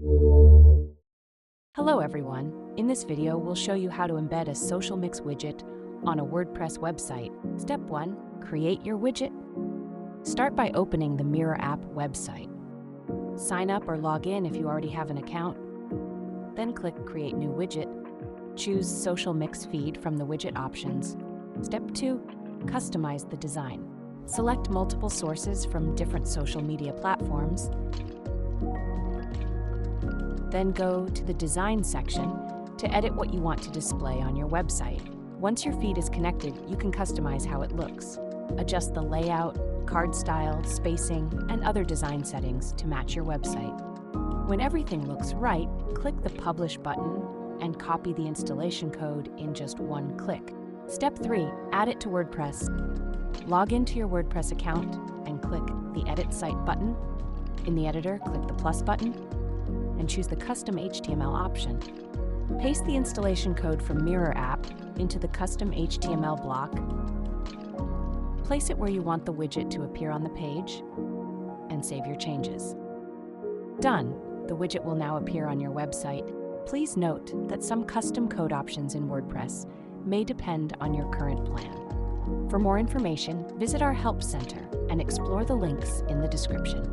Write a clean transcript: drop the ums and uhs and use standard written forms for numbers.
Hello everyone. In this video, we'll show you how to embed a social mix widget on a WordPress website. Step 1. Create your widget. Start by opening the Mirror app website. Sign up or log in if you already have an account. Then click Create New Widget. Choose Social Mix Feed from the widget options. Step 2. Customize the design. Select multiple sources from different social media platforms. Then go to the Design section to edit what you want to display on your website. Once your feed is connected, you can customize how it looks. Adjust the layout, card style, spacing, and other design settings to match your website. When everything looks right, click the Publish button and copy the installation code in just one click. Step 3. Add it to WordPress. Log into your WordPress account and click the Edit Site button. In the editor, click the plus button and choose the Custom HTML option. Paste the installation code from Mirror app into the custom HTML block. Place it where you want the widget to appear on the page and save your changes. Done. The widget will now appear on your website. Please note that some custom code options in WordPress may depend on your current plan. For more information, visit our Help Center and explore the links in the description.